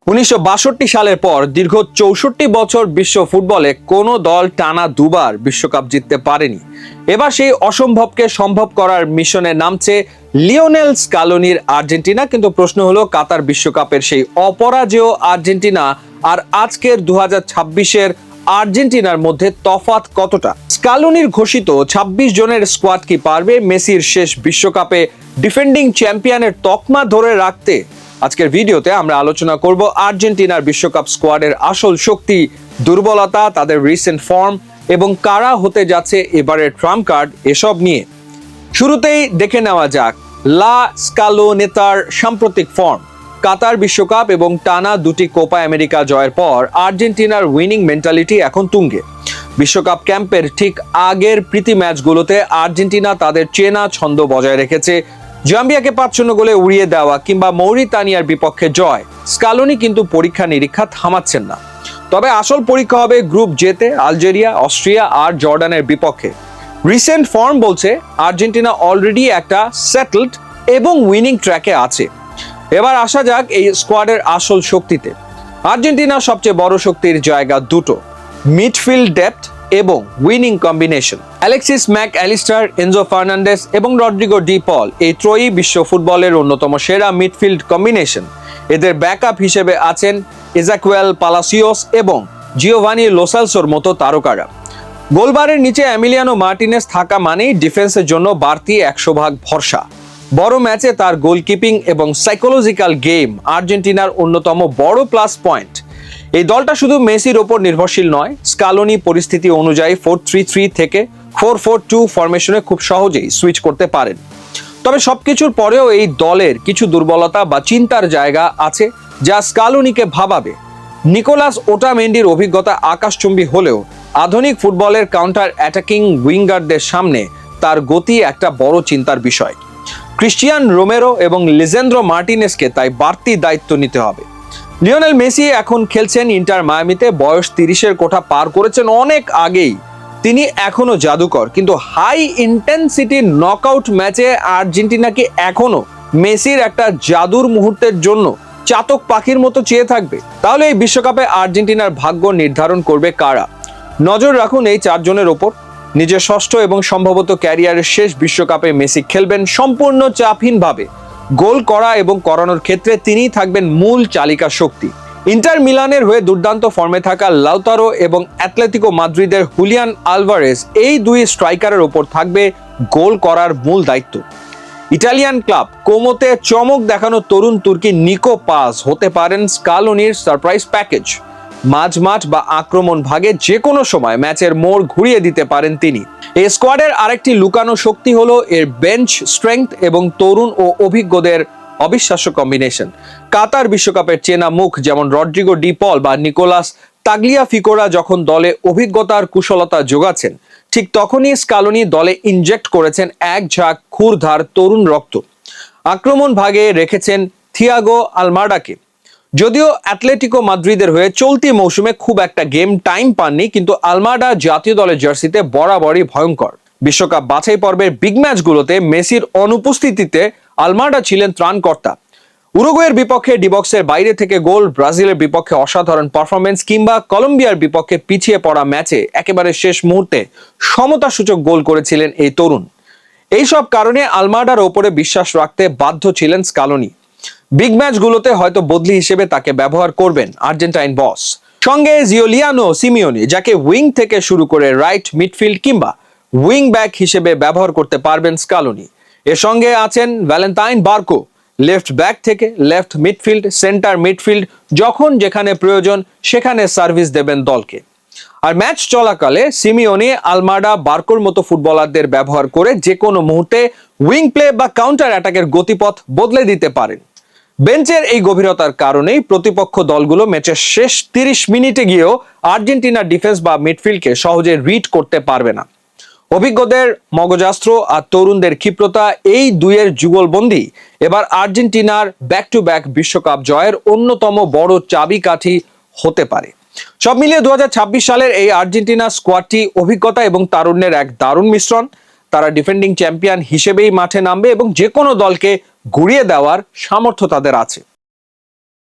1962 সালের পর দীর্ঘ 64 বছর বিশ্ব ফুটবলে কোনো দল টানা দুবার বিশ্বকাপ জিততে পারেনি। এবার সেই অসম্ভবকে সম্ভব করার মিশনে নামছে লিওনেল স্কালোনির আর্জেন্টিনা। কিন্তু প্রশ্ন হলো, কাতার বিশ্বকাপের সেই অপরাজেয় আর্জেন্টিনা আর আজকের 2026-এর আর্জেন্টিনার মধ্যে তফাৎ কতটা? স্কালোনির ঘোষিত 26 জনের স্কোয়াড কি পারবে মেসির শেষ বিশ্বকাপে ডিফেন্ডিং চ্যাম্পিয়নের তকমা ধরে রাখতে? আজকের ভিডিওতে আমরা আলোচনা করব আর্জেন্টিনার বিশ্বকাপ স্কোয়াডের আসল শক্তি, দুর্বলতা, তাদের রিসেন্ট ফর্ম এবং কারা হতে যাচ্ছে এবারের ট্রাম্প কার্ড, এসব নিয়ে। শুরুতেই দেখে নেওয়া যাক লা স্কালোনেতার সাম্প্রতিক ফর্ম। কাতার বিশ্বকাপ এবং টানা দুটি কোপা আমেরিকা জয়ের পর আর্জেন্টিনার উইনিং মেন্টালিটি এখন তুঙ্গে। বিশ্বকাপ ক্যাম্পের ঠিক আগের প্রীতি ম্যাচগুলোতে আর্জেন্টিনা তাদের চেনা ছন্দ বজায় রেখেছে। জাম্বিয়াকে 5-0 গোলে উড়িয়ে দেওয়া কিংবা মৌরিতানিয়ার বিপক্ষে জয়। স্কালোনি কিন্তু পরীক্ষা নিরীক্ষা থামাচ্ছেন না। তবে আসল পরীক্ষা হবে গ্রুপ জেতে আলজেরিয়া, অস্ট্রিয়া আর জর্ডানের বিপক্ষে। রিসেন্ট ফর্ম বলছে আর্জেন্টিনা অলরেডি একটা সেটেলড এবং উইনিং ট্র্যাকে আছে। এবার আসা যাক এই স্কোয়াডের আসল শক্তিতে। আর্জেন্টিনার সবচেয়ে বড় শক্তির জায়গা দুটো: মিডফিল্ড ডেপথ এবং winning combination. Alexis Mac Allister, Enzo Fernandez এবং রড্রিগো ডি পল, এই ত্রয়ী বিশ্ব ফুটবলের অন্যতম সেরা মিডফিল্ড কম্বিনেশন। এদের ব্যাকআপ হিসেবে আছেন এজাকুয়েল পালাসিওস এবং জিওভানি লোসেলসোর মতো তারকারা। গোলবারের নিচে এমিলিয়ানো মার্টিনেস থাকা মানেই ডিফেন্সের জন্য বাড়তি 100% ভরসা। বড় ম্যাচে তার গোলকিপিং এবং সাইকোলজিক্যাল গেম আর্জেন্টিনার অন্যতম বড় প্লাস পয়েন্ট। এই দলটা শুধু মেসির ওপর নির্ভরশীল নয়, স্কালোনি পরিস্থিতি অনুযায়ী 4-3-3 থেকে 4-4-2 ফরমেশনে খুব সহজেই সুইচ করতে পারেন। তবে সবকিছুর পরেও এই দলের কিছু দুর্বলতা বা চিন্তার জায়গা আছে যা স্কালোনিকে ভাবাবে। নিকোলাস ওটামেন্ডির অভিজ্ঞতা আকাশচুম্বী হলেও আধুনিক ফুটবলের কাউন্টার অ্যাটাকিং উইঙ্গারদের সামনে তার গতি একটা বড় চিন্তার বিষয়। ক্রিস্টিয়ান রোমেরো এবং লিজেন্দ্রো মার্টিনেসকে তাই বাড়তি দায়িত্ব নিতে হবে। লিওনেল মেসি এখন খেলছেন ইন্টার মায়ামিতে, বয়স 30-এর কোঠা পার করেছেন অনেক আগেই। তিনি এখনো জাদুকর, কিন্তু হাই ইন্টেন্সিটি নকআউট ম্যাচে আর্জেন্টিনা কি এখনো মেসির একটা জাদুর মুহূর্তের জন্য চাতক পাখির মতো চেয়ে থাকবে? তাহলে এই বিশ্বকাপে আর্জেন্টিনার ভাগ্য নির্ধারণ করবে কারা? নজর রাখুন এই 4 জনের ওপর। নিজের ষষ্ঠ এবং সম্ভবত ক্যারিয়ারের শেষ বিশ্বকাপে মেসি খেলবেন সম্পূর্ণ চাপহীনভাবে। গোল করা এবং করানোর ক্ষেত্রে তিনিই থাকবেন মূল চালিকা শক্তি। ইন্টার মিলানের হয়ে দুর্দান্ত ফর্মে থাকা লাউতারো এবং অ্যাটলেটিকো মাদ্রিদের হুলিয়ান আলভারেজ, এই দুই স্ট্রাইকারের ওপর থাকবে গোল করার মূল দায়িত্ব। ইটালিয়ান ক্লাব কোমোতে চমক দেখানো তরুণ তুর্কি নিকো পাস হতে পারেন স্কালোনির সারপ্রাইজ প্যাকেজ। মাঝমাঠ বা আক্রমণ ভাগে যে কোনো সময় ম্যাচের মোড় ঘুরিয়ে দিতে পারেন তিনি। এই স্কোয়াডের আরেকটি লুকানো শক্তি হলো এর বেঞ্চ স্ট্রেংথ এবং তরুণ ও অভিজ্ঞদের অবিশ্বাস্য কম্বিনেশন। কাতার বিশ্বকাপের চেনা মুখ যেমন রড্রিগো ডি পল বা নিকোলাস তাগলিয়াফিকোরা যখন দলে অভিজ্ঞতার কুশলতা যোগাচ্ছেন, ঠিক তখনই স্কালোনি দলে ইনজেক্ট করেছেন এক ঝাঁক ক্ষুরধার তরুণ রক্ত। আক্রমণ ভাগে রেখেছেন থিয়াগো আলমাডাকে। যদিও অ্যাটলেটিকো মাদ্রিদের হয়ে চলতি মৌসুমে খুব একটা গেম টাইম পাননি, কিন্তু আলমাডা জাতীয় দলের জার্সিতে বরাবরই ভয়ঙ্কর। বিশ্বকাপ বাছাই পর্বের বিগ ম্যাচগুলোতে মেসির অনুপস্থিতিতে আলমাডা ছিলেন ত্রাণকর্তা। উরুগুয়ের বিপক্ষে ডিবক্সের বাইরে থেকে গোল, ব্রাজিলের বিপক্ষে অসাধারণ পারফরমেন্স কিংবা কলম্বিয়ার বিপক্ষে পিছিয়ে পড়া ম্যাচে একেবারে শেষ মুহূর্তে সমতাসূচক গোল করেছিলেন এই তরুণ। এইসব কারণে আলমাডার ওপরে বিশ্বাস রাখতে বাধ্য ছিলেন স্কালোনি। বিগ ম্যাচগুলোতে হয়তো বদলি হিসেবে তাকে ব্যবহার করবেন আর্জেন্টাইন বস। সঙ্গে জিওলিয়ানো সিমিওনি, যাকে উইং থেকে শুরু করে রাইট মিডফিল্ড কিংবা উইং ব্যাক হিসেবে ব্যবহার করতে পারবেন স্কালোনি। এর সঙ্গে আছেন ভ্যালেন্টাইন বার্কো, লেফট ব্যাক থেকে লেফট মিডফিল্ড, সেন্টার মিডফিল্ড, যখন যেখানে প্রয়োজন সেখানে সার্ভিস দেবেন দলকে। আর ম্যাচ চলাকালে সিমিওনি আলমাডা বার্কোর মতো ফুটবলারদের ব্যবহার করে যে কোনো মুহূর্তে উইং প্লে বা কাউন্টার অ্যাটাকের গতিপথ বদলে দিতে পারেন। বেঞ্চের এই গভীরতার কারণেই প্রতিপক্ষ দলগুলো ম্যাচের শেষ 30 মিনিটে গিয়েও আর্জেন্টিনার ডিফেন্স বা মিডফিল্ডকে সহজে রিড করতে পারবে না। অভিজ্ঞদের মগজাস্ত্র আর তরুণদের ক্ষিপ্রতা, এই দুইয়ের যুগলবন্দি এবার আর্জেন্টিনার ব্যাক টু ব্যাক বিশ্বকাপ জয়ের অন্যতম বড় চাবিকাঠি হতে পারে। সব মিলিয়ে 2026 সালের এই আর্জেন্টিনা স্কোয়াডটি অভিজ্ঞতা এবং তারুণ্যের এক দারুণ মিশ্রণ। তারা ডিফেন্ডিং চ্যাম্পিয়ন হিসেবেই মাঠে নামবে এবং যে কোনো দলকে ঘুরিয়ে দেওয়ার সামর্থ্য তাদের আছে।